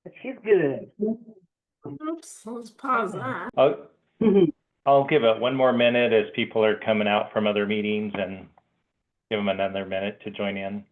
But she's good. Oops, let's pause that. I'll give it one more minute as people are coming out from other meetings and give them another minute to join in.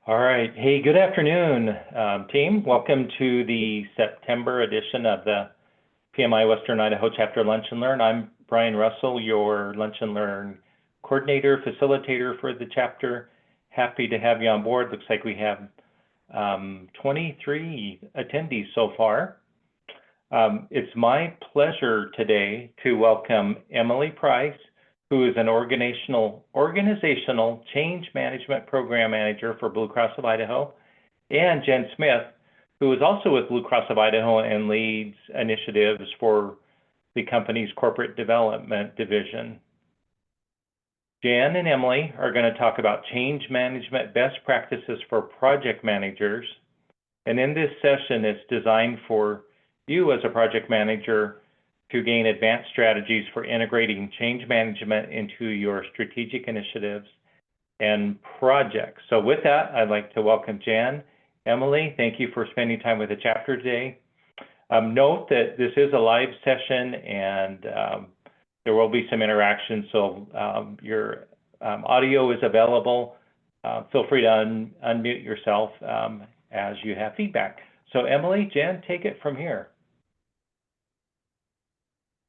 All right. Hey, good afternoon, team. Welcome to the September edition of the PMI Western Idaho Chapter Lunch and Learn. I'm Brian Russell, your Lunch and Learn coordinator, facilitator for the chapter. Happy to have you on board. Looks like we have 23 attendees so far. It's my pleasure today to welcome Emily Price, who is an organizational change management program manager for Blue Cross of Idaho, and Jen Smith, who is also with Blue Cross of Idaho and leads initiatives for the company's corporate development division. Jen and Emily are going to talk about change management best practices for project managers. And in this session, it's designed for you as a project manager to gain advanced strategies for integrating change management into your strategic initiatives and projects. So with that, I'd like to welcome Jan. Emily, thank you for spending time with the chapter today. Note that this is a live session and there will be some interaction, so your audio is available. Feel free to unmute yourself as you have feedback. So Emily, Jan, take it from here.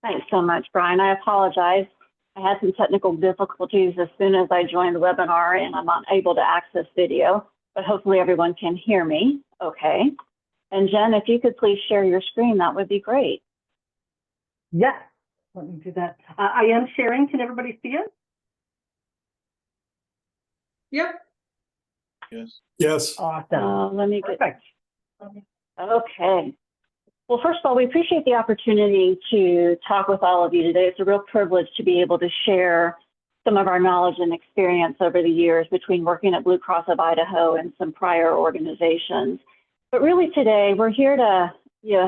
Thanks so much, Brian. I apologize. I had some technical difficulties as soon as I joined the webinar and I'm unable to access video, but hopefully everyone can hear me okay. And Jen, if you could please share your screen, that would be great. Yes, let me do that. I am sharing. Can everybody see it? Yep. Yes. Yes. Awesome. Let me get, Perfect. okay. Well, first of all, we appreciate the opportunity to talk with all of you today. It's a real privilege to be able to share some of our knowledge and experience over the years between working at Blue Cross of Idaho and some prior organizations. But really today, we're here to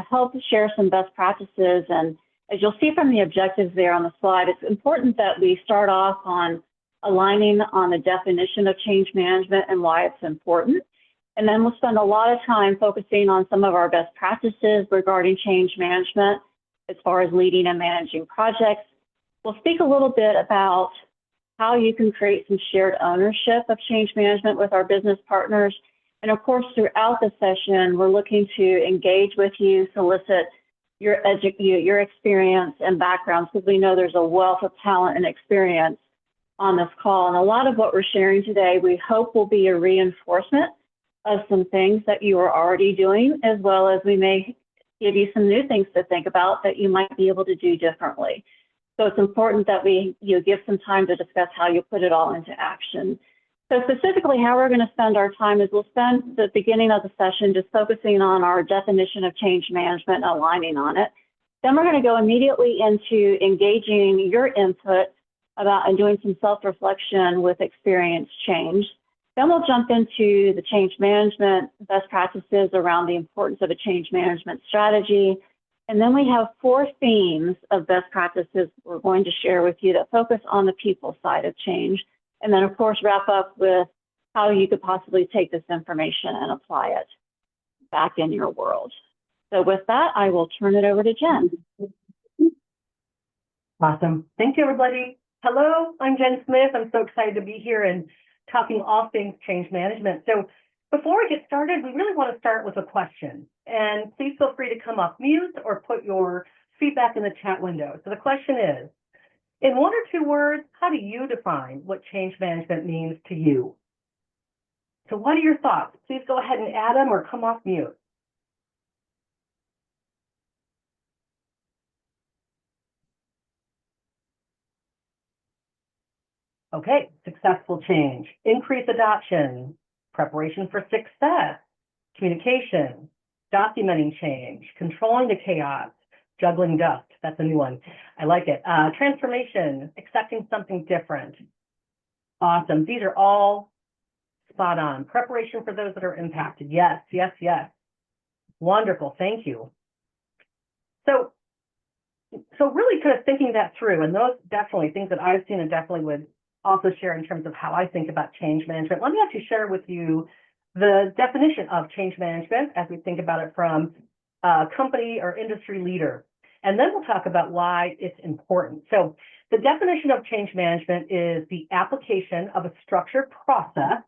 help share some best practices. And as you'll see from the objectives there on the slide, it's important that we start off on aligning on the definition of change management and why it's important. And then we'll spend a lot of time focusing on some of our best practices regarding change management as far as leading and managing projects. We'll speak a little bit about how you can create some shared ownership of change management with our business partners. And of course, throughout the session, we're looking to engage with you, solicit your experience and backgrounds, because we know there's a wealth of talent and experience on this call. And a lot of what we're sharing today, we hope will be a reinforcement of some things that you are already doing, as well as we may give you some new things to think about that you might be able to do differently. So it's important that we give some time to discuss how you put it all into action. So specifically how we're going to spend our time is we'll spend the beginning of the session just focusing on our definition of change management and aligning on it. Then we're going to go immediately into engaging your input about and doing some self-reflection with experience change. Then we'll jump into the change management best practices around the importance of a change management strategy. And then we have 4 themes of best practices we're going to share with you that focus on the people side of change. And then, of course, wrap up with how you could possibly take this information and apply it back in your world. So with that, I will turn it over to Jen. Awesome. Thank you, everybody. Hello, I'm Jen Smith. I'm so excited to be here and talking all things change management. So before we get started, we really want to start with a question. And please feel free to come off mute or put your feedback in the chat window. So the question is, In one or two words, how do you define what change management means to you? So what are your thoughts? Please go ahead and add them or come off mute. Okay, successful change, increase adoption, preparation for success, communication, documenting change, controlling the chaos, juggling dust. That's a new one. I like it. Transformation, accepting something different. Awesome. These are all spot on. Preparation for those that are impacted. Yes, yes, yes. Wonderful. Thank you. So really kind of thinking that through, and those definitely things that I've seen and definitely would also share in terms of how I think about change management. Let me actually share with you the definition of change management as we think about it from a company or industry leader. And then we'll talk about why it's important. So the definition of change management is the application of a structured process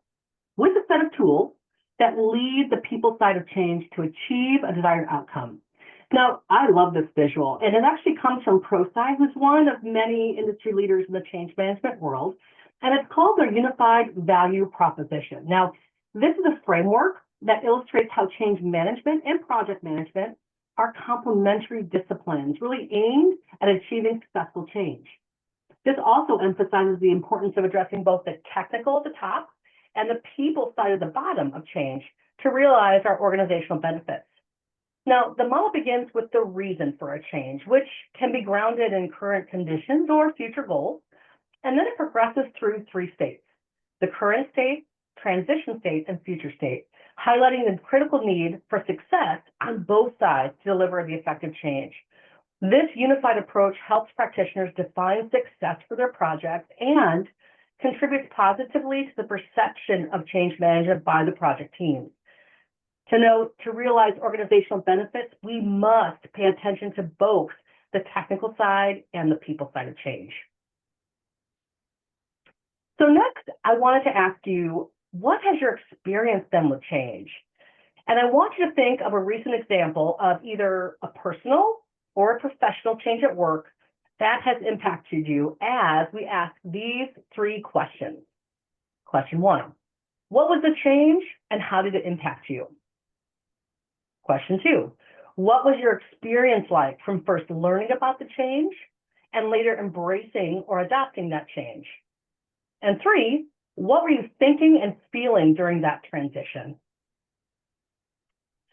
with a set of tools that lead the people side of change to achieve a desired outcome. Now, I love this visual, and it actually comes from ProSci, who's one of many industry leaders in the change management world, and it's called their Unified Value Proposition. Now, this is a framework that illustrates how change management and project management are complementary disciplines, really aimed at achieving successful change. This also emphasizes the importance of addressing both the technical at the top and the people side at the bottom of change to realize our organizational benefits. Now, the model begins with the reason for a change, which can be grounded in current conditions or future goals, and then it progresses through three states: the current state, transition state, and future state, highlighting the critical need for success on both sides to deliver the effective change. This unified approach helps practitioners define success for their projects and contributes positively to the perception of change management by the project teams. To realize organizational benefits, we must pay attention to both the technical side and the people side of change. So next, I wanted to ask you, what has your experience been with change? And I want you to think of a recent example of either a personal or a professional change at work that has impacted you as we ask these three questions. Question one, what was the change and how did it impact you? Question two, what was your experience like from first learning about the change and later embracing or adopting that change? And three, what were you thinking and feeling during that transition?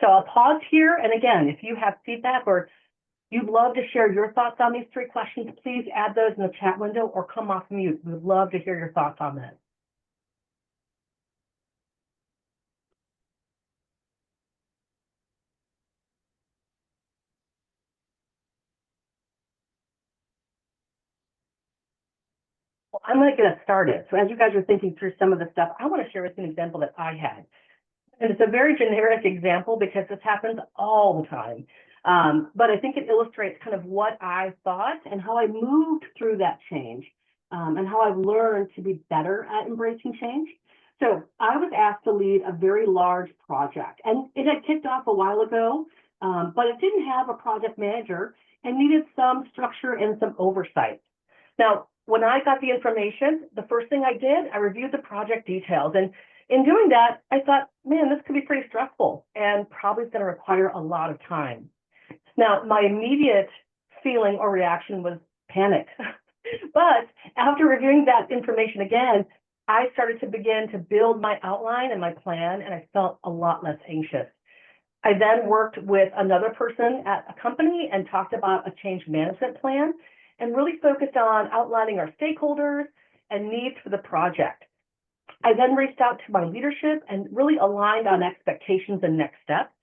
So I'll pause here. And again, if you have feedback or you'd love to share your thoughts on these three questions, please add those in the chat window or come off mute. We'd love to hear your thoughts on this. Well, I'm going to get us started. So as you guys are thinking through some of the stuff, I want to share with you an example that I had. And it's a very generic example because this happens all the time. But I think it illustrates kind of what I thought and how I moved through that change and how I've learned to be better at embracing change. So I was asked to lead a very large project, and it had kicked off a while ago, but it didn't have a project manager and needed some structure and some oversight. Now, when I got the information, the first thing I did, I reviewed the project details. And in doing that, I thought, man, this could be pretty stressful and probably is going to require a lot of time. Now, my immediate feeling or reaction was panic. But after reviewing that information again, I started to begin to build my outline and my plan, and I felt a lot less anxious. I then worked with another person at a company and talked about a change management plan and really focused on outlining our stakeholders and needs for the project. I then reached out to my leadership and really aligned on expectations and next steps.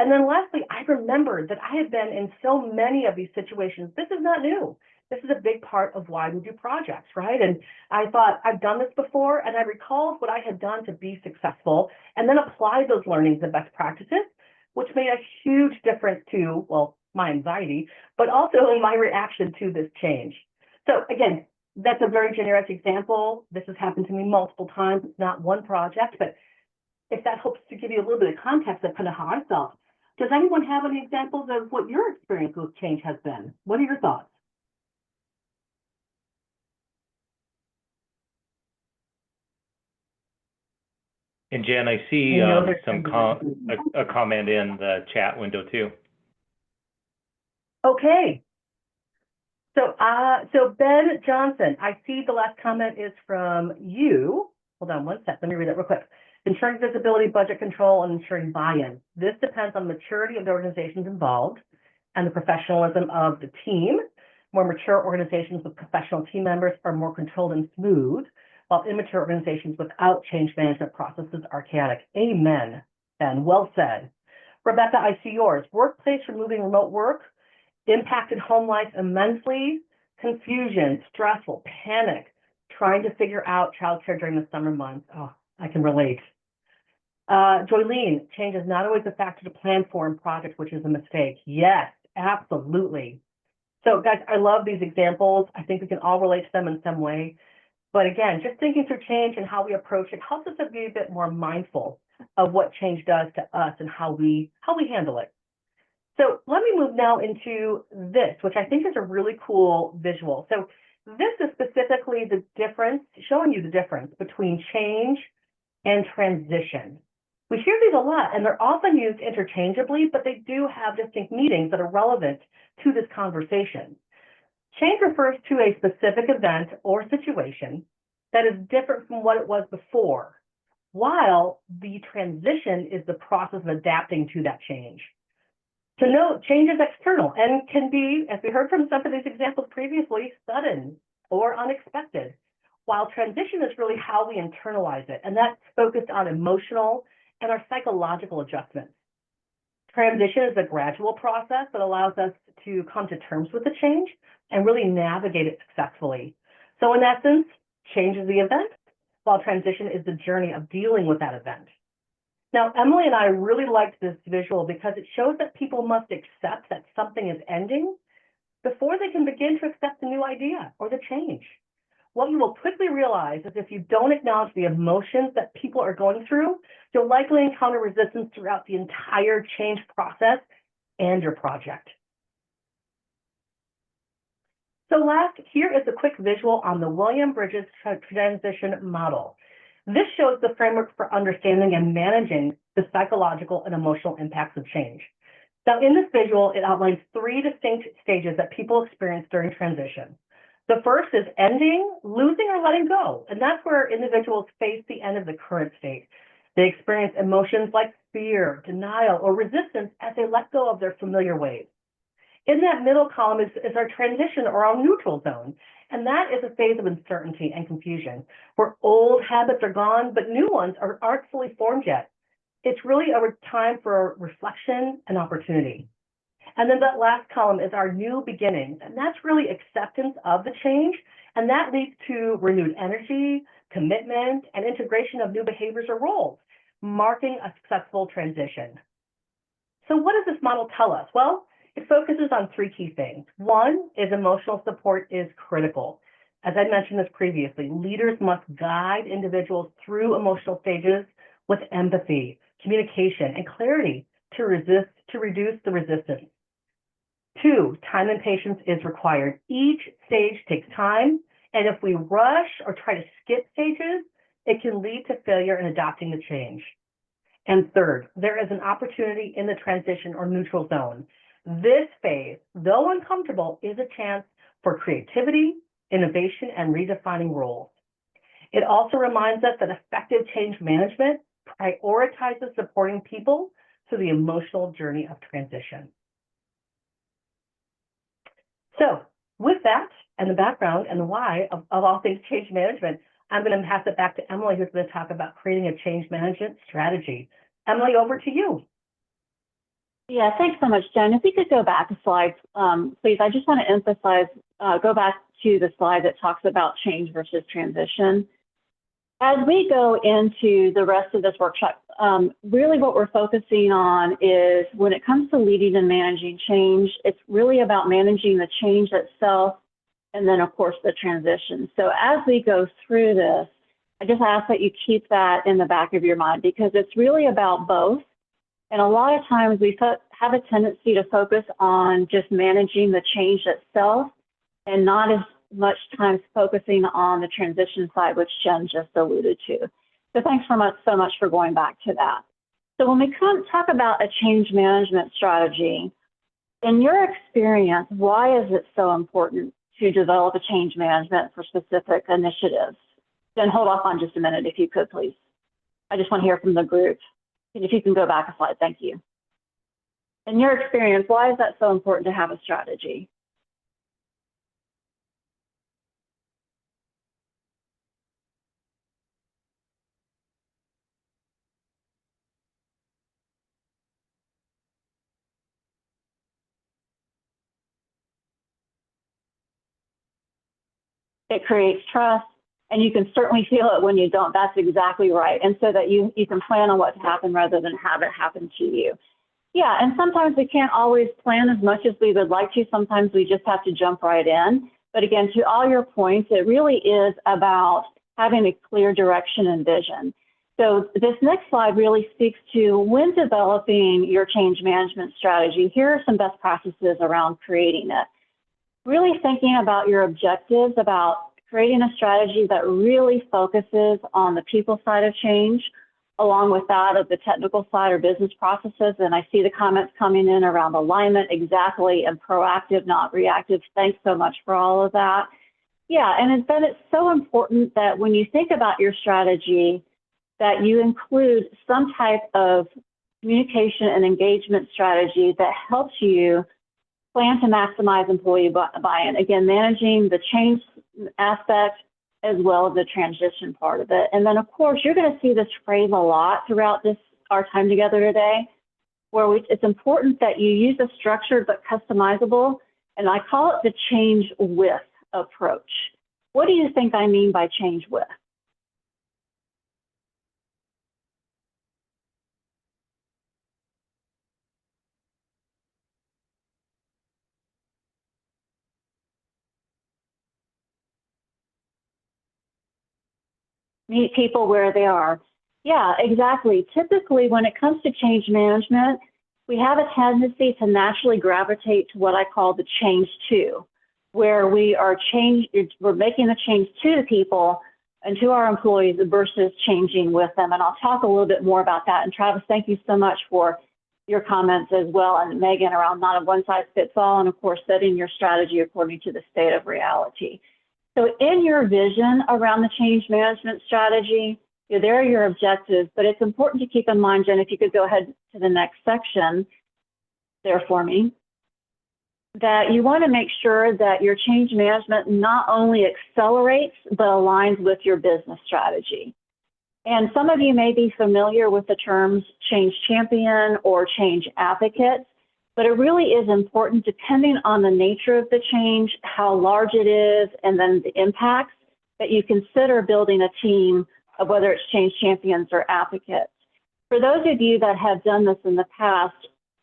And then lastly, I remembered that I had been in so many of these situations. This is not new. This is a big part of why we do projects, right? And I thought, I've done this before, and I recalled what I had done to be successful and then applied those learnings and best practices, which made a huge difference to, well, my anxiety, but also in my reaction to this change. So again, that's a very generic example. This has happened to me multiple times. It's not one project, but if that helps to give you a little bit of context of kind of how I felt. Does anyone have any examples of what your experience with change has been? What are your thoughts? And Jen, I see I know there's a comment in the chat window too. Okay. So, so Ben Johnson, I see the last comment is from you. Hold on one sec. Let me read it real quick. Ensuring visibility, budget control, and ensuring buy-in. This depends on the maturity of the organizations involved and the professionalism of the team. More mature organizations with professional team members are more controlled and smooth, while immature organizations without change management processes are chaotic. Amen, Ben. Well said. Rebecca, I see yours. Workplace removing remote work impacted home life immensely. Confusion, stressful, panic, trying to figure out childcare during the summer months. Oh, I can relate. Joylene, change is not always a factor to plan for in projects, which is a mistake. Yes, absolutely. So guys, I love these examples. I think we can all relate to them in some way. But again, just thinking through change and how we approach it helps us to be a bit more mindful of what change does to us and how we handle it. So let me move now into this, which I think is a really cool visual. So this is specifically the difference, showing you the difference between change and transition. We hear these a lot, and they're often used interchangeably, but they do have distinct meanings that are relevant to this conversation. Change refers to a specific event or situation that is different from what it was before, while the transition is the process of adapting to that change. To note, change is external and can be, as we heard from some of these examples previously, sudden or unexpected, while transition is really how we internalize it, and that's focused on emotional and our psychological adjustments. Transition is a gradual process that allows us to come to terms with the change and really navigate it successfully. So in essence, change is the event, while transition is the journey of dealing with that event. Now, Emily and I really liked this visual because it shows that people must accept that something is ending before they can begin to accept the new idea or the change. What you will quickly realize is if you don't acknowledge the emotions that people are going through, you'll likely encounter resistance throughout the entire change process and your project. So last, here is a quick visual on the William Bridges transition model. This shows the framework for understanding and managing the psychological and emotional impacts of change. Now, in this visual, it outlines 3 distinct stages that people experience during transition. The first is ending, losing, or letting go, and that's where individuals face the end of the current state. They experience emotions like fear, denial, or resistance as they let go of their familiar ways. In that middle column is our transition or our neutral zone, and that is a phase of uncertainty and confusion, where old habits are gone, but new ones aren't fully formed yet. It's really a time for reflection and opportunity. And then that last column is our new beginnings, and that's really acceptance of the change, and that leads to renewed energy, commitment, and integration of new behaviors or roles, marking a successful transition. So what does this model tell us? Well, it focuses on 3 key things. One is emotional support is critical. As I mentioned this previously, leaders must guide individuals through emotional stages with empathy, communication, and clarity to reduce the resistance. 2, time and patience is required. Each stage takes time, and if we rush or try to skip stages, it can lead to failure in adopting the change. And 3rd, there is an opportunity in the transition or neutral zone. This phase, though uncomfortable, is a chance for creativity, innovation, and redefining roles. It also reminds us that effective change management prioritizes supporting people through the emotional journey of transition. So with that and the background and the why of all things change management, I'm going to pass it back to Emily, who's going to talk about creating a change management strategy. Emily, over to you. Yeah, thanks so much, Jen. If we could go back a slide, please. I just want to emphasize, go back to the slide that talks about change versus transition. As we go into the rest of this workshop, really what we're focusing on is when it comes to leading and managing change, it's really about managing the change itself and then, of course, the transition. So as we go through this, I just ask that you keep that in the back of your mind because it's really about both. And a lot of times we have a tendency to focus on just managing the change itself and not as much time focusing on the transition side, which Jen just alluded to. So thanks so much for going back to that. So when we talk about a change management strategy, in your experience, why is it so important to develop a change management for specific initiatives? Then hold off on just a minute if you could, please. I just want to hear from the group. And if you can go back a slide, thank you. In your experience, why is that so important to have a strategy? It creates trust, and you can certainly feel it when you don't. That's exactly right. And so that you can plan on what to happen rather than have it happen to you. Yeah, and sometimes we can't always plan as much as we would like to. Sometimes we just have to jump right in. But again, to all your points, it really is about having a clear direction and vision. So this next slide really speaks to when developing your change management strategy. Here are some best practices around creating it. Really thinking about your objectives, about creating a strategy that really focuses on the people side of change, along with that of the technical side or business processes. And I see the comments coming in around alignment, exactly, and proactive, not reactive. Thanks so much for all of that. Yeah, and then it's so important that when you think about your strategy, that you include some type of communication and engagement strategy that helps you plan to maximize employee buy-in. Again, managing the change aspect as well as the transition part of it. And then, of course, you're going to see this phrase a lot throughout our time together today, where it's important that you use a structured but customizable, and I call it the change with approach. What do you think I mean by change with? Meet people where they are. Yeah, exactly. Typically, when it comes to change management, we have a tendency to naturally gravitate to what I call the change to, where we're making the change to the people and to our employees versus changing with them. And I'll talk a little bit more about that. And Travis, thank you so much for your comments as well. And Megan, around not a one size fits all, and of course, setting your strategy according to the state of reality. So in your vision around the change management strategy, there are your objectives, but it's important to keep in mind, Jen, if you could go ahead to the next section there for me, that you want to make sure that your change management not only accelerates, but aligns with your business strategy. And some of you may be familiar with the terms change champion or change advocate. But it really is important, depending on the nature of the change, how large it is, and then the impacts, that you consider building a team of whether it's change champions or advocates. For those of you that have done this in the past,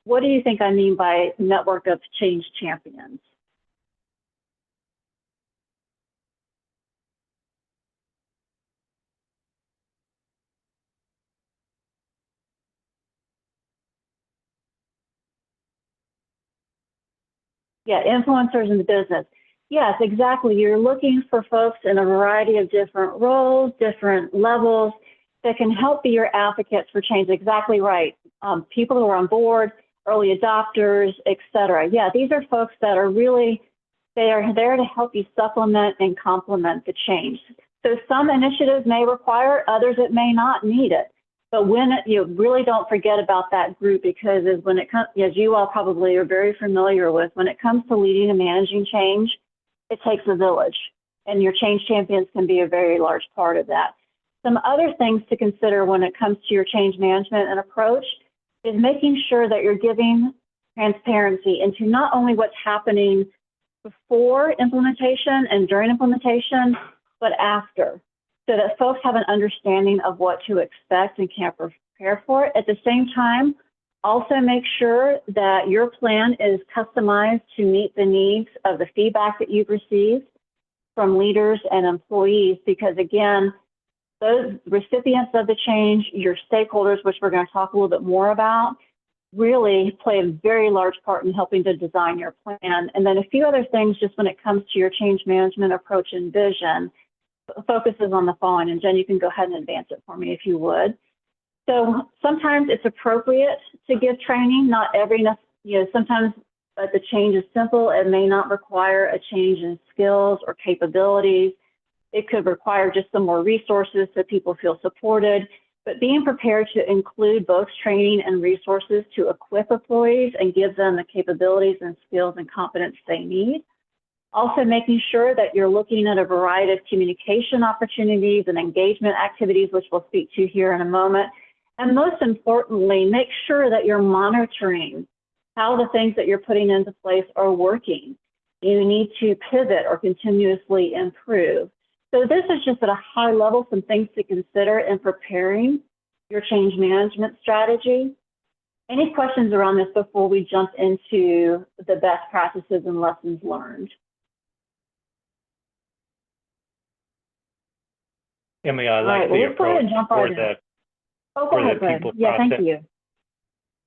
what do you think I mean by network of change champions? Yeah, influencers in the business. Yes, exactly. You're looking for folks in a variety of different roles, different levels that can help be your advocates for change. Exactly right. People who are on board, early adopters, et cetera. Yeah, these are folks that are really, they are there to help you supplement and complement the change. So some initiatives may require, others it may not need it. But when you really don't forget about that group, because when it comes, as you all probably are very familiar with, when it comes to leading and managing change, it takes a village, and your change champions can be a very large part of that. Some other things to consider when it comes to your change management and approach is making sure that you're giving transparency into not only what's happening before implementation and during implementation, but after, so that folks have an understanding of what to expect and can prepare for it. At the same time, also make sure that your plan is customized to meet the needs of the feedback that you've received from leaders and employees, because again, those recipients of the change, your stakeholders, which we're going to talk a little bit more about, really play a very large part in helping to design your plan. And then a few other things just when it comes to your change management approach and vision focuses on the following, and Jen, you can go ahead and advance it for me if you would. So sometimes it's appropriate to give training, not every, sometimes the change is simple. It may not require a change in skills or capabilities. It could require just some more resources so people feel supported, but being prepared to include both training and resources to equip employees and give them the capabilities and skills and competence they need. Also making sure that you're looking at a variety of communication opportunities and engagement activities, which we'll speak to here in a moment. And most importantly, make sure that you're monitoring how the things that you're putting into place are working. You need to pivot or continuously improve. So this is just at a high level, some things to consider in preparing your change management strategy. Any questions around this before we jump into the best practices and lessons learned? Emily, I like the approach for the people Yeah, process. thank you.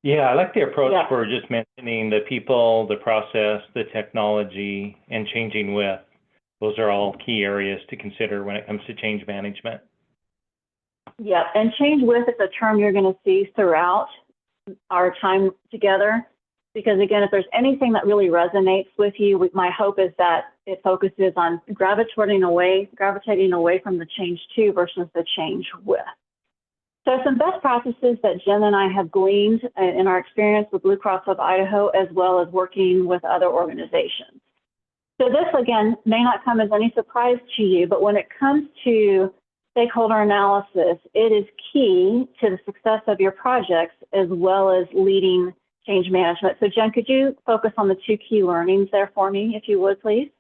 Yeah, I like the approach Yeah. for just mentioning the people, the process, the technology, and changing with. Those are all key areas to consider when it comes to change management. Yeah, and change with is a term you're going to see throughout our time together, because again, if there's anything that really resonates with you, my hope is that it focuses on gravitating away from the change to versus the change with. So some best practices that Jen and I have gleaned in our experience with Blue Cross of Idaho, as well as working with other organizations. So this, again, may not come as any surprise to you, but when it comes to stakeholder analysis, it is key to the success of your projects as well as leading change management. So Jen, could you focus on the two key learnings there for me, if you would, please?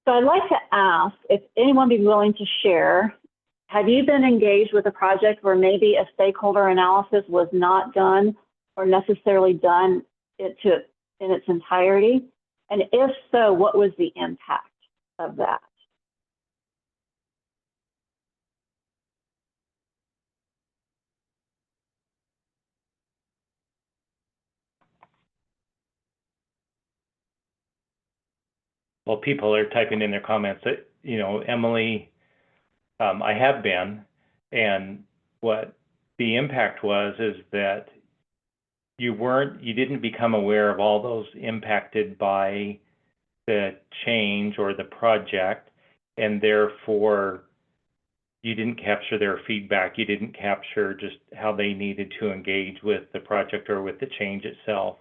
So I'd like to ask if anyone would be willing to share, have you been engaged with a project where maybe a stakeholder analysis was not done or necessarily done in its entirety? And if so, what was the impact of that? Well, people are typing in their comments that, Emily, I have been, and what the impact was is that you didn't become aware of all those impacted by the change or the project, and therefore you didn't capture their feedback. You didn't capture just how they needed to engage with the project or with the change itself.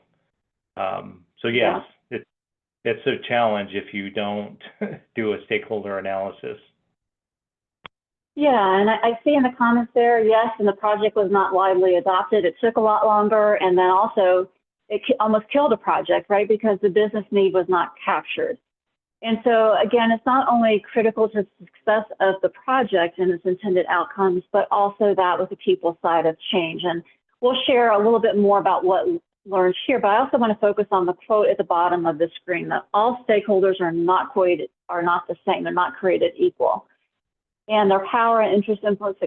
So yes, it's a challenge if you don't do a stakeholder analysis. Yeah, and I see in the comments there, yes, and the project was not widely adopted. It took a lot longer, and then also it almost killed a project, right, because the business need was not captured. And so, again, it's not only critical to the success of the project and its intended outcomes, but also that with the people side of change. And we'll share a little bit more about what learned here, but I also want to focus on the quote at the bottom of the screen, that all stakeholders are not the same, they're not created equal. And their power and interest, influence,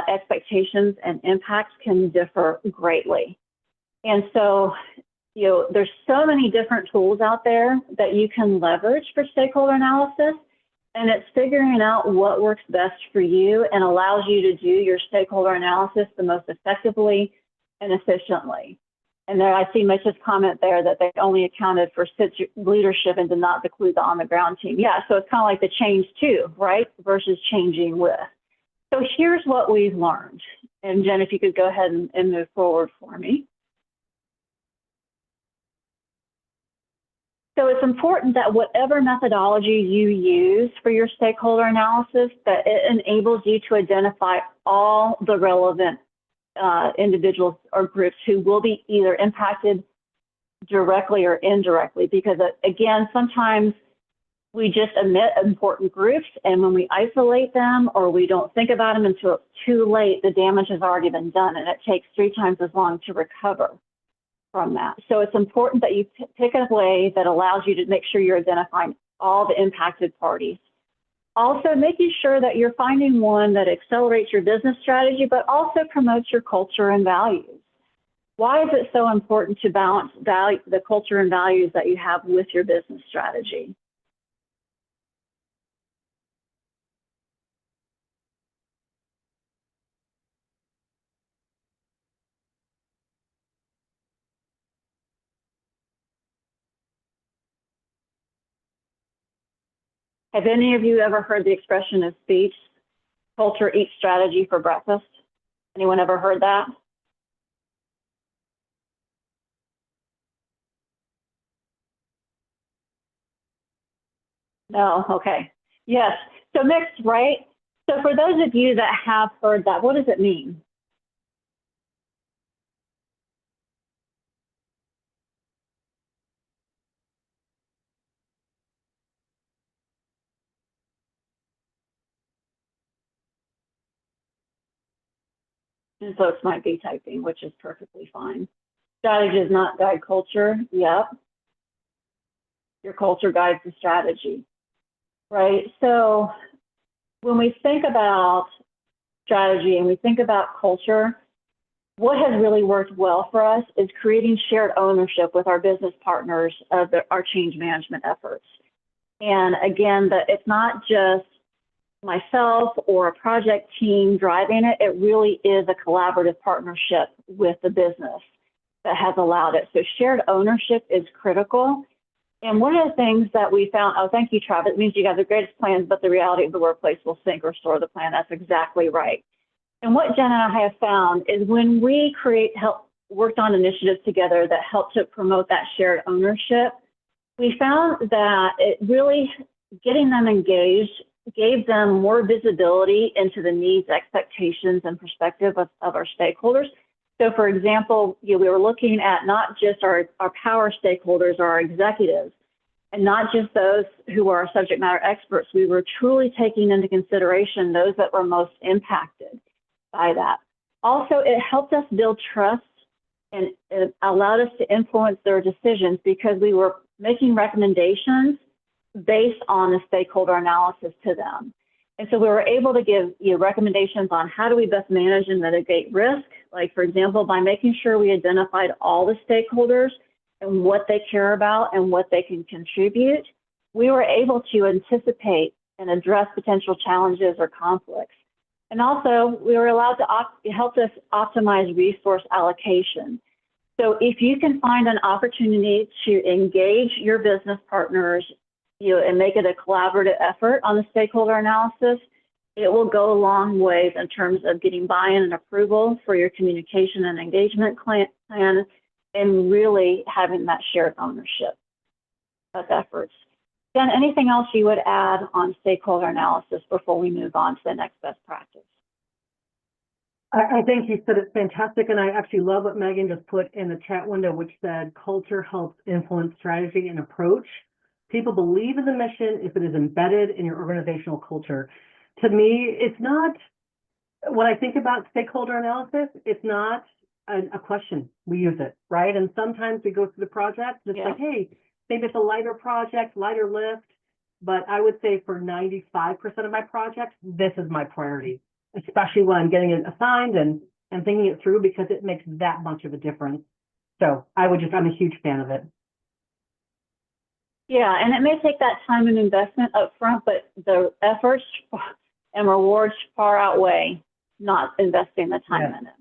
expectations, and impacts can differ greatly. And so, there's so many different tools out there that you can leverage for stakeholder analysis, and it's figuring out what works best for you and allows you to do your stakeholder analysis the most effectively and efficiently. And there, I see Mitch's comment there that they only accounted for leadership and did not include the on-the-ground team. Yeah, so it's kind of like the change to, right, versus changing with. So here's what we've learned. And Jen, if you could go ahead and move forward for me. So it's important that whatever methodology you use for your stakeholder analysis, that it enables you to identify all the relevant individuals or groups who will be either impacted directly or indirectly, because again, sometimes we just omit important groups, and when we isolate them or we don't think about them until it's too late, the damage has already been done, and it takes 3 times as long to recover from that. So it's important that you pick a way that allows you to make sure you're identifying all the impacted parties. Also, making sure that you're finding one that accelerates your business strategy, but also promotes your culture and values. Why is it so important to balance the culture and values that you have with your business strategy? Have any of you ever heard the expression of speech, culture eats strategy for breakfast? Anyone ever heard that? No, okay. Yes, so mixed, right? So for those of you that have heard that, what does it mean? And folks might be typing, which is perfectly fine. Strategy does not guide culture. Yep. Your culture guides the strategy, right? So when we think about strategy and we think about culture, what has really worked well for us is creating shared ownership with our business partners of our change management efforts. And again, it's not just myself or a project team driving it. It really is a collaborative partnership with the business that has allowed it. So shared ownership is critical. And one of the things that we found, oh, thank you, Travis. It means you got the greatest plans, but the reality of the workplace will sink or store the plan. That's exactly right. And what Jen and I have found is when we worked on initiatives together that helped to promote that shared ownership, we found that it really, getting them engaged, gave them more visibility into the needs, expectations, and perspective of our stakeholders. So for example, we were looking at not just our power stakeholders, our executives, and not just those who are subject matter experts. We were truly taking into consideration those that were most impacted by that. Also, it helped us build trust and it allowed us to influence their decisions because we were making recommendations based on the stakeholder analysis to them. And so we were able to give recommendations on how do we best manage and mitigate risk, like for example, by making sure we identified all the stakeholders and what they care about and what they can contribute. We were able to anticipate and address potential challenges or conflicts. And also, we were allowed to, it helped us optimize resource allocation. So if you can find an opportunity to engage your business partners, and make it a collaborative effort on the stakeholder analysis, it will go a long ways in terms of getting buy-in and approval for your communication and engagement plan and really having that shared ownership of efforts. Jen, anything else you would add on stakeholder analysis before we move on to the next best practice? I think you said it's fantastic, and I actually love what Megan just put in the chat window, which said culture helps influence strategy and approach. People believe in the mission if it is embedded in your organizational culture. To me, it's not, when I think about stakeholder analysis, it's not a question. We use it, right? And sometimes we go through the project, and it's like, hey, maybe it's a lighter project, lighter lift, but I would say for 95% of my projects, this is my priority, especially when I'm getting it assigned and thinking it through because it makes that much of a difference. So I'm a huge fan of it. Yeah, and it may take that time and investment up front, but the efforts and rewards far outweigh not investing the time in it.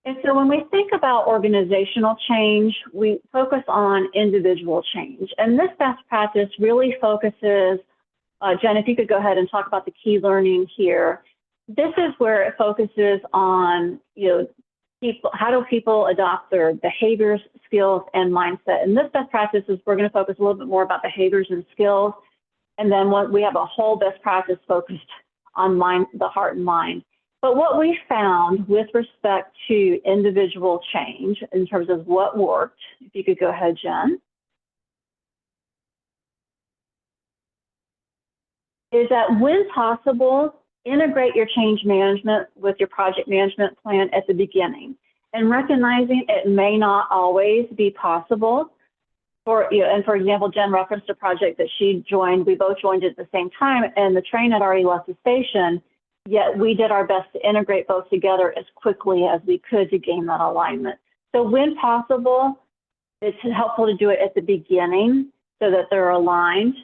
And so when we think about organizational change, we focus on individual change. And this best practice really focuses, Jen, if you could go ahead and talk about the key learning here. This is where it focuses on, how do people adopt their behaviors, skills, and mindset? And this best practice is we're going to focus a little bit more about behaviors and skills. And then we have a whole best practice focused on the heart and mind. But what we found with respect to individual change in terms of what worked, if you could go ahead, Jen, is that when possible, integrate your change management with your project management plan at the beginning, and recognizing it may not always be possible. For example, Jen referenced a project that she joined. We both joined at the same time, and the train had already left the station, yet we did our best to integrate both together as quickly as we could to gain that alignment. So when possible, it's helpful to do it at the beginning so that they're aligned,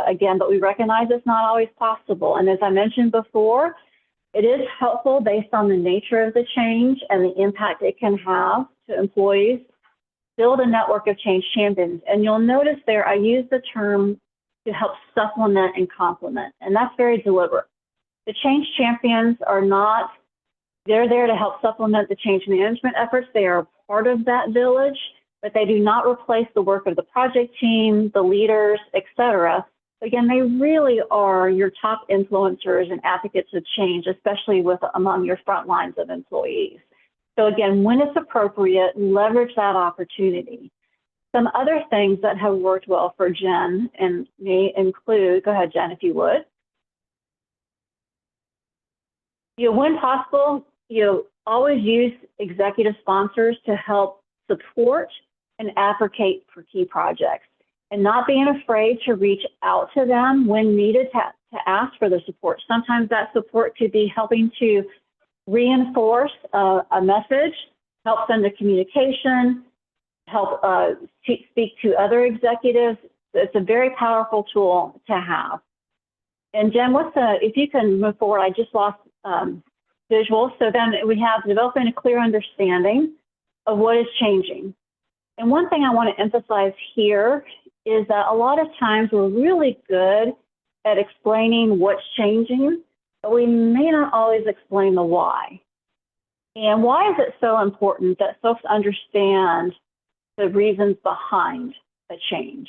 again, but we recognize it's not always possible. And as I mentioned before, it is helpful based on the nature of the change and the impact it can have to employees, build a network of change champions. And you'll notice there, I use the term to help supplement and complement. And that's very deliberate. The change champions are not, they're there to help supplement the change management efforts. They are part of that village, but they do not replace the work of the project team, the leaders, et cetera. Again, they really are your top influencers and advocates of change, especially among your front lines of employees. So again, when it's appropriate, leverage that opportunity. Some other things that have worked well for Jen and me include, go ahead, Jen, if you would. When possible, always use executive sponsors to help support and advocate for key projects, and not being afraid to reach out to them when needed to ask for the support. Sometimes that support could be helping to reinforce a message, help send a communication, help speak to other executives. It's a very powerful tool to have. And Jen, if you can move forward, I just lost visuals. So then we have developing a clear understanding of what is changing. And one thing I want to emphasize here is that a lot of times we're really good at explaining what's changing, but we may not always explain the why. And why is it so important that folks understand the reasons behind a change?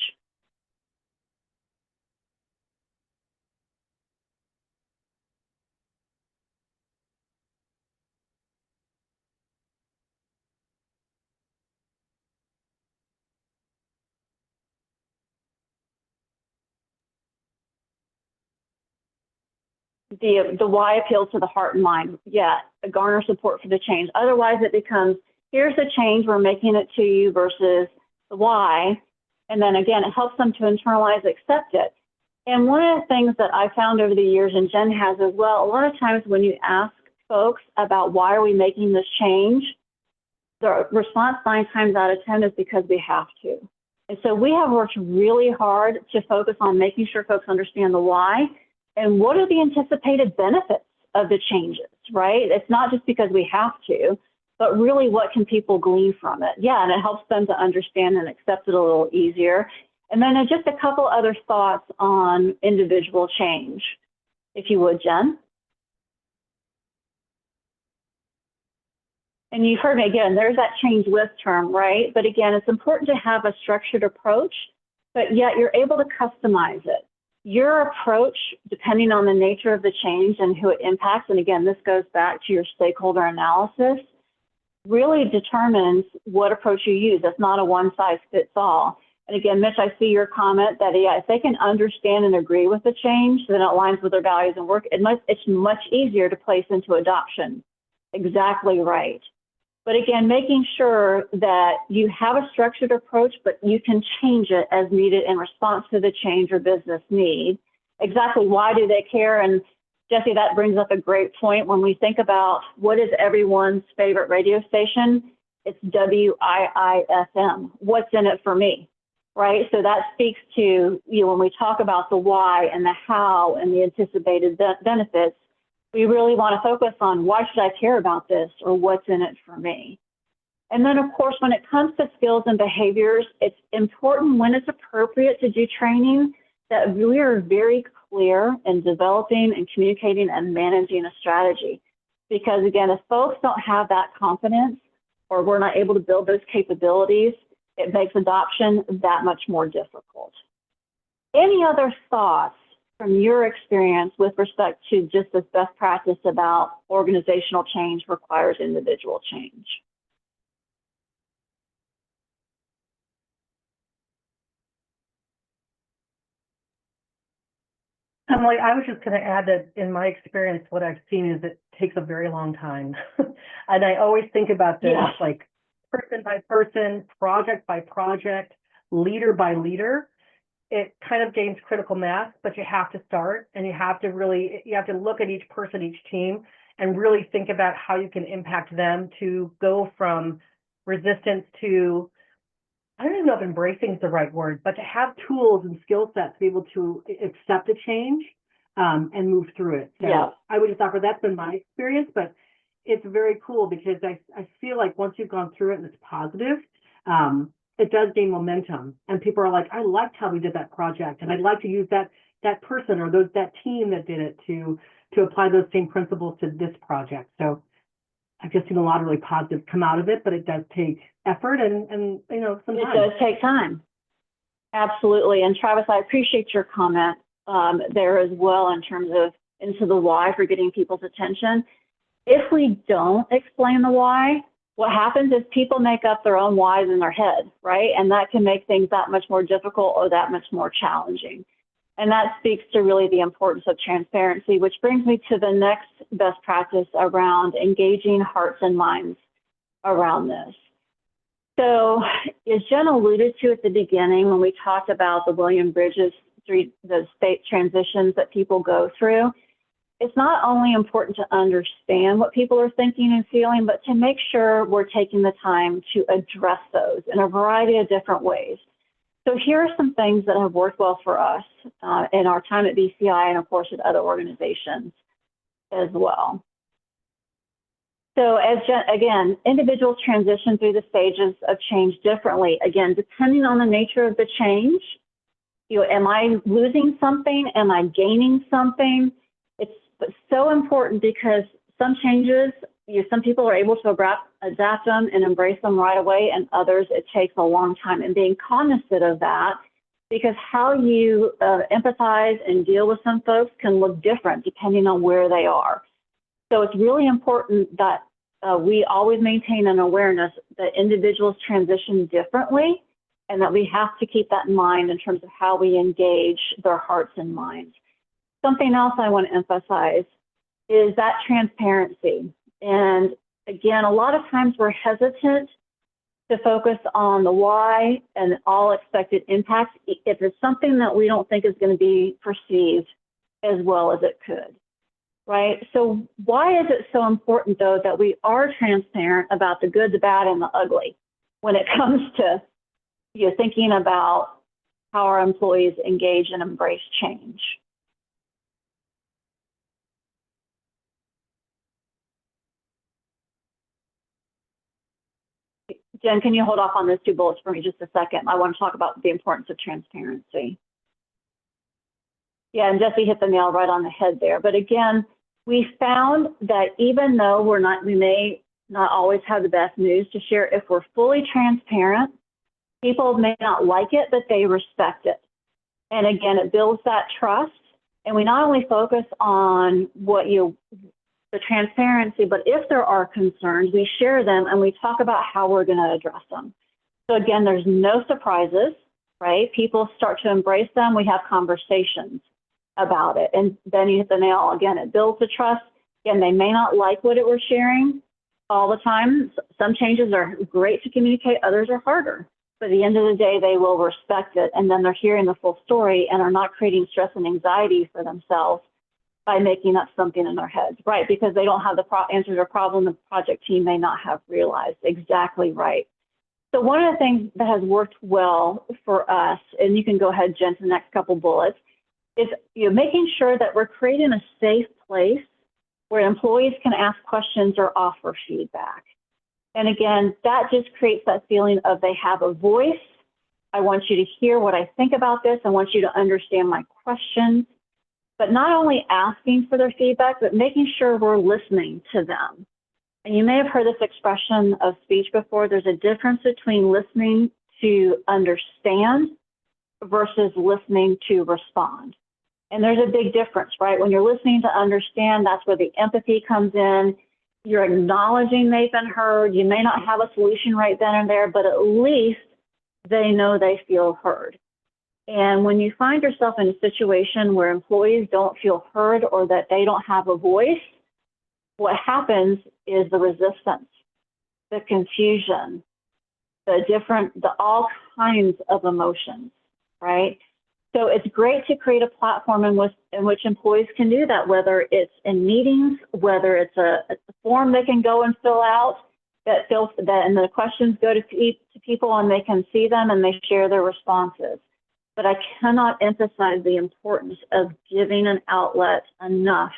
The why appeals to the heart and mind. Yeah, garner support for the change. Otherwise, it becomes, here's the change, we're making it to you, versus the why. And then again, it helps them to internalize, accept it. And one of the things that I found over the years, and Jen has as well, a lot of times when you ask folks about why are we making this change, the response 9 times out of 10 is because we have to. And so we have worked really hard to focus on making sure folks understand the why and what are the anticipated benefits of the changes, right? It's not just because we have to, but really what can people glean from it? Yeah, and it helps them to understand and accept it a little easier. And then just a couple other thoughts on individual change, if you would, Jen. And you've heard me again, there's that change with term, right? But again, it's important to have a structured approach, but yet you're able to customize it. Your approach, depending on the nature of the change and who it impacts, and again, this goes back to your stakeholder analysis, really determines what approach you use. It's not a one-size-fits-all. And again, Mitch, I see your comment that, yeah, if they can understand and agree with the change, then it aligns with their values and work, it's much easier to place into adoption. Exactly right. But again, making sure that you have a structured approach, but you can change it as needed in response to the change or business need. Exactly why do they care? And Jesse, that brings up a great point. When we think about what is everyone's favorite radio station, it's WIIFM. What's in it for me, right? So that speaks to, when we talk about the why and the how and the anticipated benefits, we really want to focus on why should I care about this or what's in it for me. And then, of course, when it comes to skills and behaviors, it's important when it's appropriate to do training that we are very clear in developing and communicating and managing a strategy. Because again, if folks don't have that confidence or we're not able to build those capabilities, it makes adoption that much more difficult. Any other thoughts from your experience with respect to just this best practice about organizational change requires individual change? Emily, I was just going to add that in my experience, what I've seen is it takes a very long time. And I always think about this like person by person, project by project, leader by leader. It kind of gains critical mass, but you have to start and you have to look at each person, each team, and really think about how you can impact them to go from resistance to, I don't even know if embracing is the right word, but to have tools and skill sets to be able to accept a change and move through it. So I would just offer that's been my experience, but it's very cool because I feel like once you've gone through it and it's positive, it does gain momentum, and people are like, I liked how we did that project, and I'd like to use that person or that team that did it to apply those same principles to this project. So I've just seen a lot of really positives come out of it, but it does take effort and some It time. does take time. Absolutely. And Travis, I appreciate your comment there as well in terms of into the why for getting people's attention. If we don't explain the why, what happens is people make up their own whys in their head, right? And that can make things that much more difficult or that much more challenging. And that speaks to really the importance of transparency, which brings me to the next best practice around engaging hearts and minds around this. So as Jen alluded to at the beginning, when we talked about the William Bridges, the state transitions that people go through, it's not only important to understand what people are thinking and feeling, but to make sure we're taking the time to address those in a variety of different ways. So here are some things that have worked well for us in our time at BCI and, of course, at other organizations as well. So again, individuals transition through the stages of change differently. Again, depending on the nature of the change, am I losing something? Am I gaining something? It's so important because some changes, some people are able to adapt them and embrace them right away, and others, it takes a long time. And being cognizant of that, because how you empathize and deal with some folks can look different depending on where they are. So it's really important that we always maintain an awareness that individuals transition differently, and that we have to keep that in mind in terms of how we engage their hearts and minds. Something else I want to emphasize is that transparency. And again, a lot of times we're hesitant to focus on the why and all expected impacts if it's something that we don't think is going to be perceived as well as it could, right? So why is it so important, though, that we are transparent about the good, the bad, and the ugly when it comes to thinking about how our employees engage and embrace change? Jen, can you hold off on those two bullets for me just a second? I want to talk about the importance of transparency. Yeah, and Jesse hit the nail right on the head there. But again, we found that even though we may not always have the best news to share, if we're fully transparent, people may not like it, but they respect it. And again, it builds that trust. And we not only focus on the transparency, but if there are concerns, we share them and we talk about how we're going to address them. So again, there's no surprises, right? People start to embrace them. We have conversations about it. And then you hit the nail again. It builds the trust. Again, they may not like what we're sharing all the time. Some changes are great to communicate. Others are harder. But at the end of the day, they will respect it. And then they're hearing the full story and are not creating stress and anxiety for themselves by making up something in their heads, right? Because they don't have the answer to a problem the project team may not have realized. Exactly right. So one of the things that has worked well for us, and you can go ahead, Jen, to the next couple bullets, is making sure that we're creating a safe place where employees can ask questions or offer feedback. And again, that just creates that feeling of they have a voice. I want you to hear what I think about this. I want you to understand my questions. But not only asking for their feedback, but making sure we're listening to them. And you may have heard this expression of speech before. There's a difference between listening to understand versus listening to respond. And there's a big difference, right? When you're listening to understand, that's where the empathy comes in. You're acknowledging they've been heard. You may not have a solution right then and there, but at least they know they feel heard. And when you find yourself in a situation where employees don't feel heard or that they don't have a voice, what happens is the resistance, the confusion, all kinds of emotions, right? So it's great to create a platform in which employees can do that, whether it's in meetings, whether it's a form they can go and fill out, and the questions go to people and they can see them and they share their responses. But I cannot emphasize the importance of giving an outlet enough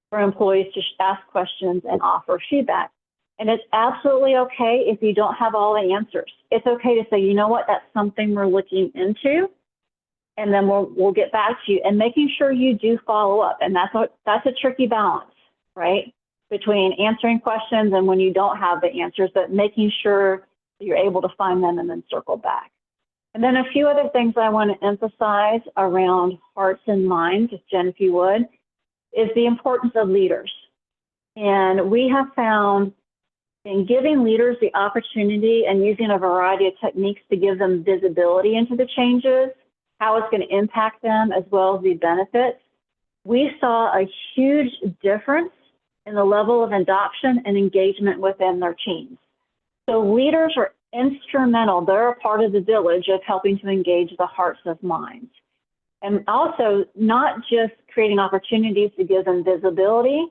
for employees to ask questions and offer feedback. And it's absolutely okay if you don't have all the answers. It's okay to say, you know what, that's something we're looking into, and then we'll get back to you. And making sure you do follow up, and that's a tricky balance, right? Between answering questions and when you don't have the answers, but making sure you're able to find them and then circle back. And then a few other things I want to emphasize around hearts and minds, Jen, if you would, is the importance of leaders. And we have found in giving leaders the opportunity and using a variety of techniques to give them visibility into the changes, how it's going to impact them, as well as the benefits, we saw a huge difference in the level of adoption and engagement within their teams. So leaders are instrumental. They're a part of the village of helping to engage the hearts of minds. And also not just creating opportunities to give them visibility,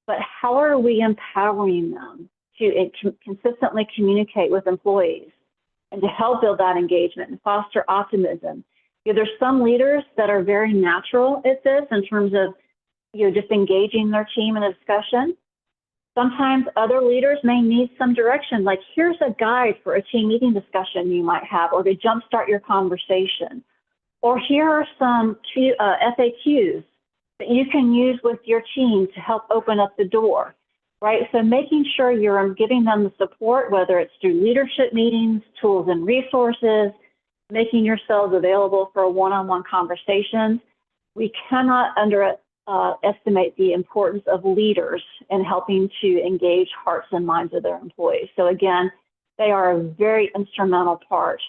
but how are we empowering them to consistently communicate with employees and to help build that engagement and foster optimism. There's some leaders that are very natural at this in terms of just engaging their team in a discussion. Sometimes other leaders may need some direction, like here's a guide for a team meeting discussion you might have, or to jumpstart your conversation. Or here are some FAQs that you can use with your team to help open up the door, right? So making sure you're giving them the support, whether it's through leadership meetings, tools and resources, making yourselves available for one-on-one conversations. We cannot underestimate the importance of leaders in helping to engage hearts and minds of their employees. So again, they are a very instrumental part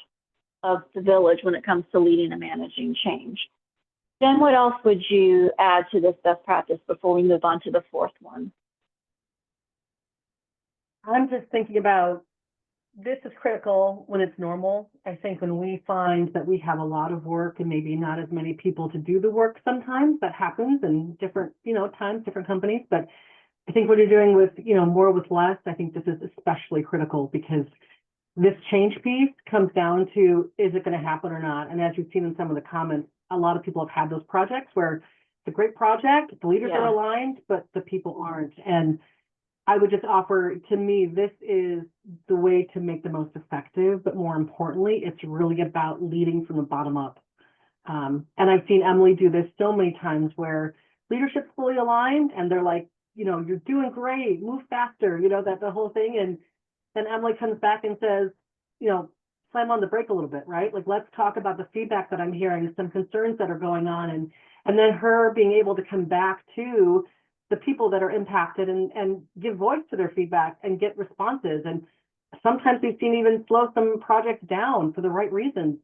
of the village when it comes to leading and managing change. Jen, what else would you add to this best practice before we move on to the fourth one? I'm just thinking about this is critical when it's normal. I think when we find that we have a lot of work and maybe not as many people to do the work, sometimes that happens in different, times, different companies. But I think what you're doing with, more with less, I think this is especially critical because this change piece comes down to, is it going to happen or not? And as you've seen in some of the comments, a lot of people have had those projects where it's a great project, the leaders are aligned, but the people aren't. And I would just offer, to me, this is the way to make the most effective, but more importantly, it's really about leading from the bottom up. And I've seen Emily do this so many times where leadership's fully aligned and they're like, you're doing great, move faster, that the whole thing. And then Emily comes back and says, slam on the brake a little bit, right? Like, let's talk about the feedback that I'm hearing, some concerns that are going on. And then her being able to come back to the people that are impacted and give voice to their feedback and get responses. And sometimes we've seen even slow some projects down for the right reasons.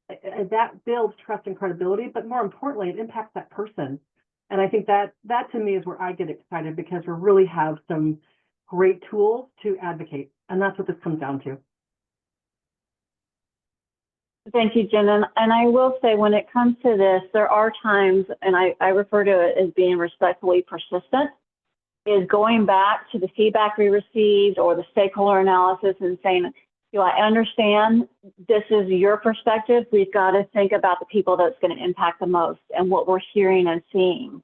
And that builds trust and credibility, but more importantly, it impacts that person. And I think that to me is where I get excited because we really have some great tools to advocate. And that's what this comes down to. Thank you, Jen. And I will say when it comes to this, there are times, and I refer to it as being respectfully persistent, is going back to the feedback we received or the stakeholder analysis and saying, I understand this is your perspective. We've got to think about the people that's going to impact the most and what we're hearing and seeing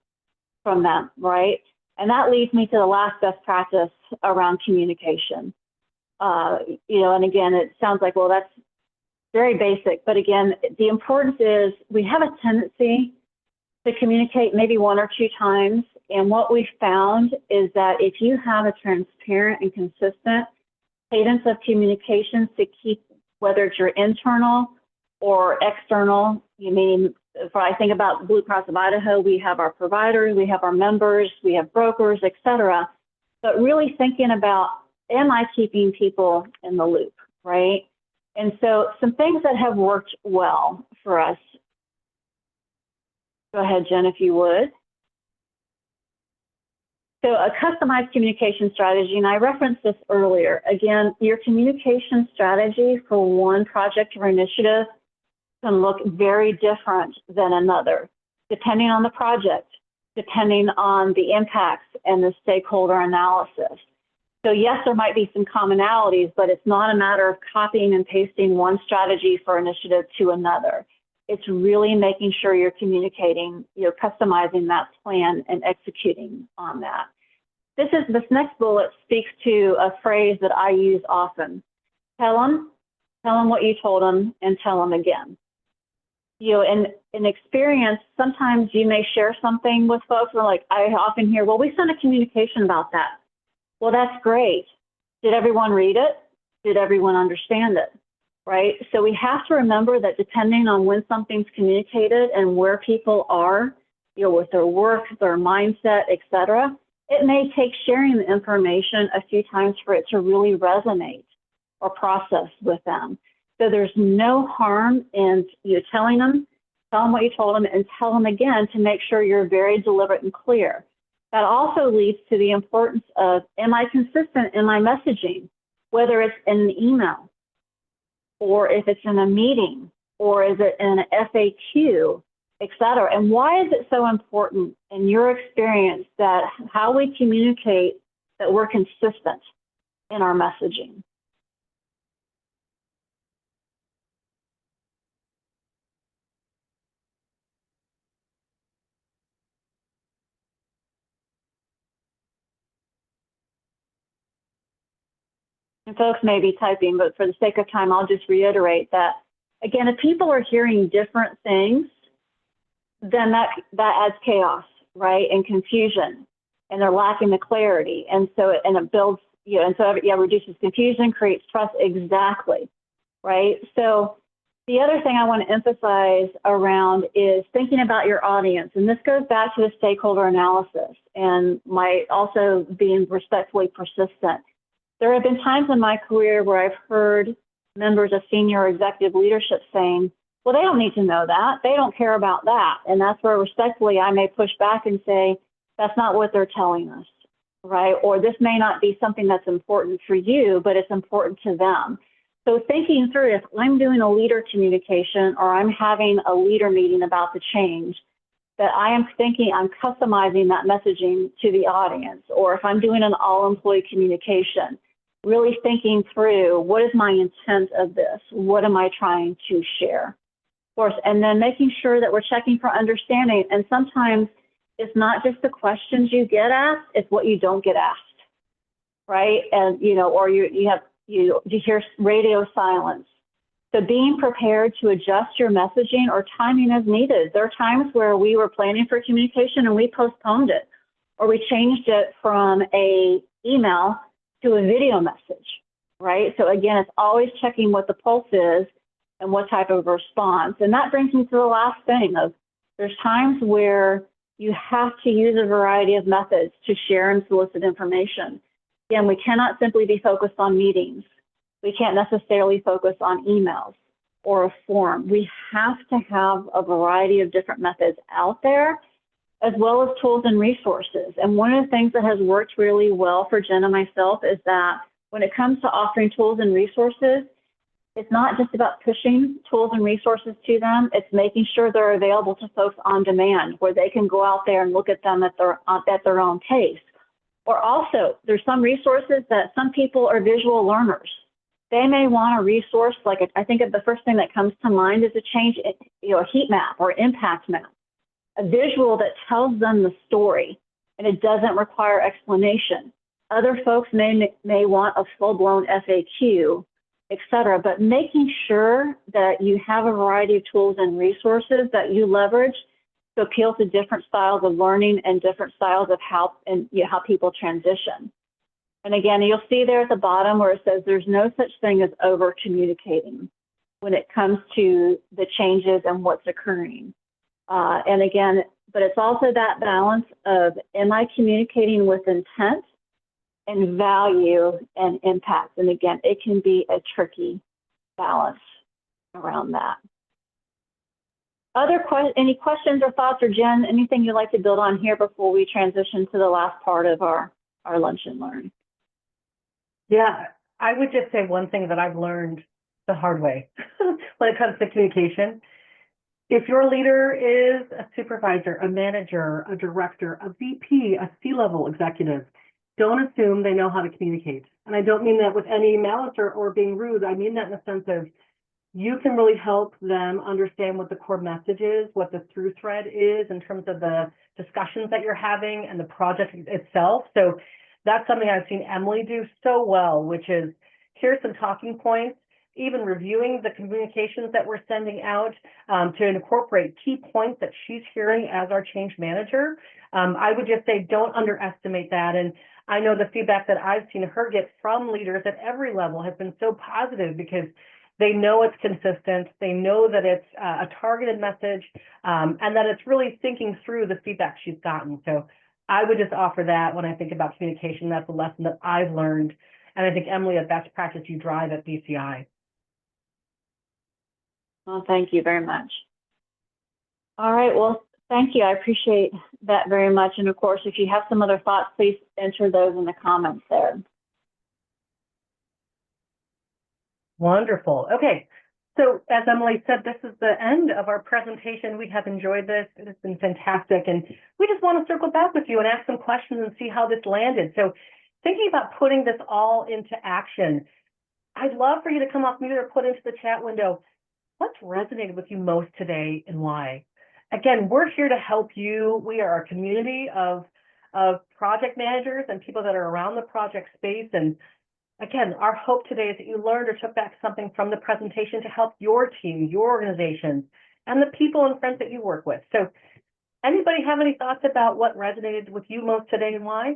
from them, right? And that leads me to the last best practice around communication. And again, it sounds like, well, that's very basic, but again, the importance is we have a tendency to communicate maybe one or two times. And what we found is that if you have a transparent and consistent cadence of communications to keep, whether it's your internal or external, meaning if I think about Blue Cross of Idaho, we have our providers, we have our members, we have brokers, et cetera. But really thinking about, am I keeping people in the loop, right? And so some things that have worked well for us. Go ahead, Jen, if you would. So a customized communication strategy, and I referenced this earlier. Again, your communication strategy for one project or initiative can look very different than another, depending on the project, depending on the impacts and the stakeholder analysis. So yes, there might be some commonalities, but it's not a matter of copying and pasting one strategy for initiative to another. It's really making sure you're communicating, customizing that plan and executing on that. this next bullet speaks to a phrase that I use often. Tell them what you told them, and tell them again. You know, in experience, sometimes you may share something with folks, and like I often hear, well, we sent a communication about that. Well, that's great. Did everyone read it? Did everyone understand it? Right? So we have to remember that depending on when something's communicated and where people are, you know, with their work, their mindset, et cetera, it may take sharing the information a few times for it to really resonate or process with them. So there's no harm in tell them what you told them, and tell them again to make sure you're very deliberate and clear. That also leads to the importance of, am I consistent in my messaging, whether it's in an email, or if it's in a meeting, or is it in an FAQ, et cetera. And why is it so important in your experience that how we communicate, that we're consistent in our messaging? And folks may be typing, but for the sake of time, I'll just reiterate that, again, if people are hearing different things, then that adds chaos, right, and confusion, and they're lacking the clarity. And so it builds, and so it reduces confusion, creates trust, exactly, right? So the other thing I want to emphasize around is thinking about your audience. And this goes back to the stakeholder analysis and also being respectfully persistent. There have been times in my career where I've heard members of senior executive leadership saying, well, they don't need to know that. They don't care about that. And that's where respectfully I may push back and say, that's not what they're telling us, right? Or this may not be something that's important for you, but it's important to them. So thinking through, if I'm doing a leader communication or I'm having a leader meeting about the change, that I am thinking I'm customizing that messaging to the audience, or if I'm doing an all-employee communication, really thinking through, what is my intent of this? What am I trying to share? Of course, and then making sure that we're checking for understanding. And sometimes it's not just the questions you get asked, it's what you don't get asked, right? And, or you hear radio silence. So being prepared to adjust your messaging or timing as needed. There are times where we were planning for communication and we postponed it, or we changed it from a email to a video message, right? So again, it's always checking what the pulse is and what type of response. And that brings me to the last thing of, there's times where you have to use a variety of methods to share and solicit information. Again, we cannot simply be focused on meetings. We can't necessarily focus on emails or a form. We have to have a variety of different methods out there, as well as tools and resources. And one of the things that has worked really well for Jen and myself is that when it comes to offering tools and resources, it's not just about pushing tools and resources to them, it's making sure they're available to folks on demand, where they can go out there and look at them at their own pace. Or also, there's some resources that some people are visual learners. They may want a resource, like I think of the first thing that comes to mind is a heat map or impact map, a visual that tells them the story, and it doesn't require explanation. Other folks may want a full-blown FAQ, et cetera, but making sure that you have a variety of tools and resources that you leverage to appeal to different styles of learning and different styles of how people transition. And again, you'll see there at the bottom where it says there's no such thing as over communicating when it comes to the changes and what's occurring. And again, but it's also that balance of, am I communicating with intent and value and impact? And again, it can be a tricky balance around that. Any questions or thoughts, or Jen, anything you'd like to build on here before we transition to the last part of our Lunch and Learn? Yeah, I would just say one thing that I've learned the hard way when it comes to communication. If your leader is a supervisor, a manager, a director, a VP, a C-level executive, don't assume they know how to communicate. And I don't mean that with any malice or being rude. I mean that in the sense of, you can really help them understand what the core message is, what the through thread is in terms of the discussions that you're having and the project itself. So That's something I've seen Emily do so well, which is here's some talking points, even reviewing the communications that we're sending out to incorporate key points that she's hearing as our change manager. I would just say don't underestimate that. And I know the feedback that I've seen her get from leaders at every level has been so positive because they know it's consistent, they know that it's a targeted message, and that it's really thinking through the feedback she's gotten. So I would just offer that when I think about communication. That's a lesson that I've learned. And I think, Emily, a best practice you drive at BCI. Well, thank you very much. All right, well, thank you. I appreciate that very much. And of course, if you have some other thoughts, please enter those in the comments there. Wonderful. Okay. So as Emily said, this is the end of our presentation. We have enjoyed this. It has been fantastic. And we just want to circle back with you and ask some questions and see how this landed. So thinking about putting this all into action, I'd love for you to come off mute or put into the chat window, what's resonated with you most today and why? Again, we're here to help you. We are a community of project managers and people that are around the project space. And again, our hope today is that you learned or took back something from the presentation to help your team, your organization, and the people and friends that you work with. So anybody have any thoughts about what resonated with you most today and why?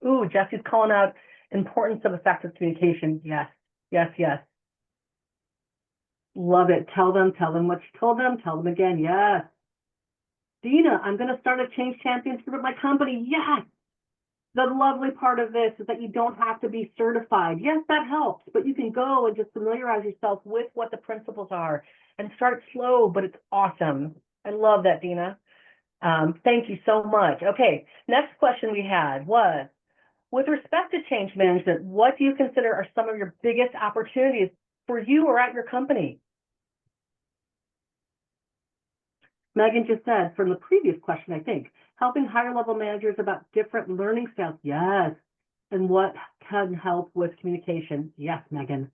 Ooh, Jesse's calling out importance of effective communication. Yes, yes, yes. Love it. Tell them what you told them. Tell them again. Yes. Dina, I'm going to start a change champions group at my company. Yes. The lovely part of this is that you don't have to be certified. Yes, that helps, but you can go and just familiarize yourself with what the principles are and start slow, but it's awesome. I love that, Dina. Thank you so much. Okay, next question we had was, with respect to change management, what do you consider are some of your biggest opportunities for you or at your company? Megan just said from the previous question, I think, helping higher level managers about different learning styles. Yes. And what can help with communication? Yes, Megan.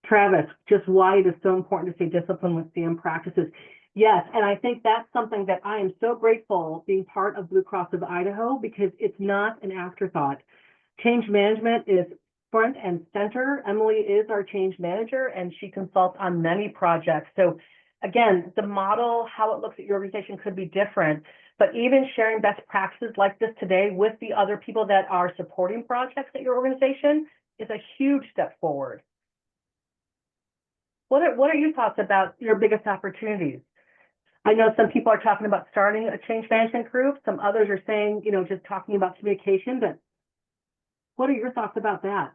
Travis, just why it is so important to stay disciplined with CM practices. Yes, and I think that's something that I am so grateful being part of Blue Cross of Idaho because it's not an afterthought. Change management is front and center. Emily is our change manager and she consults on many projects. So again, the model, how it looks at your organization could be different, but even sharing best practices like this today with the other people that are supporting projects at your organization is a huge step forward. What are your thoughts about your biggest opportunities? I know some people are talking about starting a change management group. Some others are saying, just talking about communication, but what are your thoughts about that?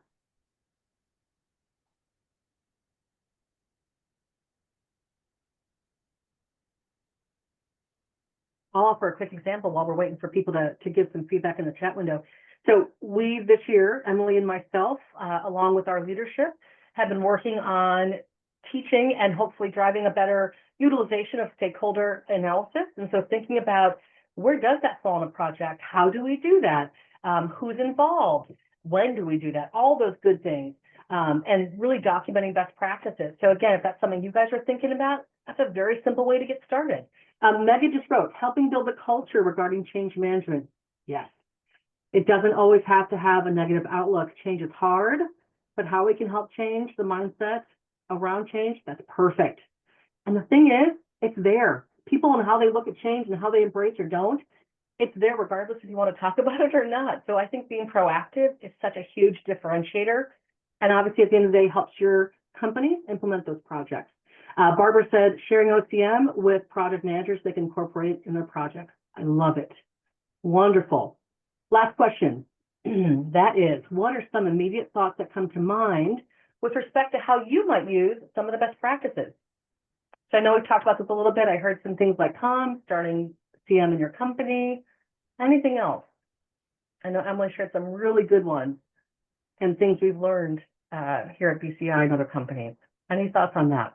I'll offer a quick example while we're waiting for people to give some feedback in the chat window. So we, this year, Emily and myself, along with our leadership, have been working on teaching and hopefully driving a better utilization of stakeholder analysis. And so thinking about where does that fall in a project? How do we do that? Who's involved? When do we do that? All those good things. And really documenting best practices. So again, if that's something you guys are thinking about, that's a very simple way to get started. Megan just wrote, helping build a culture regarding change management. Yes. It doesn't always have to have a negative outlook. Change is hard, but how we can help change the mindset around change, that's perfect. And the thing is, it's there. People and how they look at change and how they embrace or don't, it's there regardless if you want to talk about it or not. So I think being proactive is such a huge differentiator. And obviously at the end of the day, helps your company implement those projects. Barbara said, sharing OCM with project managers they can incorporate in their projects. I love it. Wonderful. Last question. That is, what are some immediate thoughts that come to mind with respect to how you might use some of the best practices? So I know we've talked about this a little bit. I heard some things like starting CM in your company. Anything else? I know Emily shared some really good ones and things we've learned here at BCI and other companies. Any thoughts on that?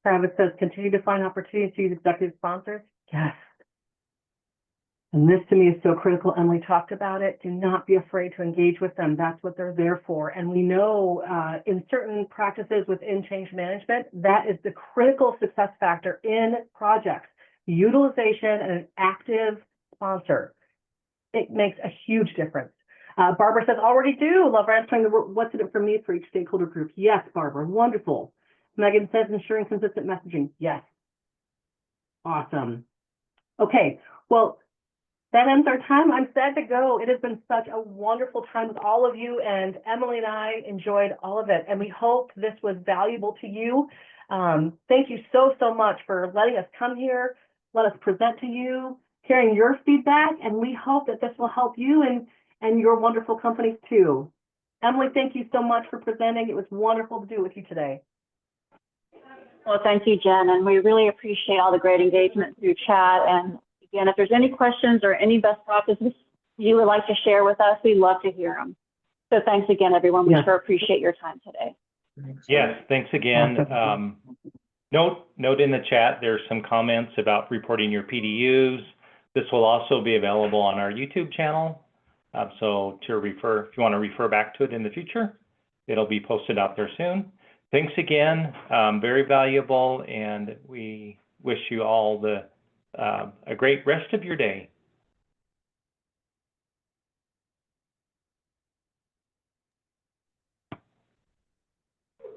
Travis says, continue to find opportunities to use executive sponsors. Yes. And this to me is so critical. Emily talked about it. Do not be afraid to engage with them. That's what they're there for. And we know in certain practices within change management, that is the critical success factor in projects. Utilization and an active sponsor. It makes a huge difference. Barbara says, already do. Love answering the what's in it for me for each stakeholder group. Yes, Barbara, wonderful. Megan says, ensuring consistent messaging. Yes. Awesome. Okay, well, that ends our time. I'm sad to go. It has been such a wonderful time with all of you, and Emily and I enjoyed all of it, and we hope this was valuable to you. Thank you so, so much for letting us come here, let us present to you, hearing your feedback, and we hope that this will help you and your wonderful companies too. Emily, thank you so much for presenting. It was wonderful to do with you today. Well, thank you, Jen, and we really appreciate all the great engagement through chat. And again, if there's any questions or any best practices you would like to share with us, we'd love to hear them. So thanks again, everyone. We sure appreciate your time today. Yes, thanks again. Note in the chat, there's some comments about reporting your PDUs. This will also be available on our YouTube channel. So if you want to refer back to it in the future, it'll be posted out there soon. Thanks again, very valuable, and we wish you all a great rest of your day.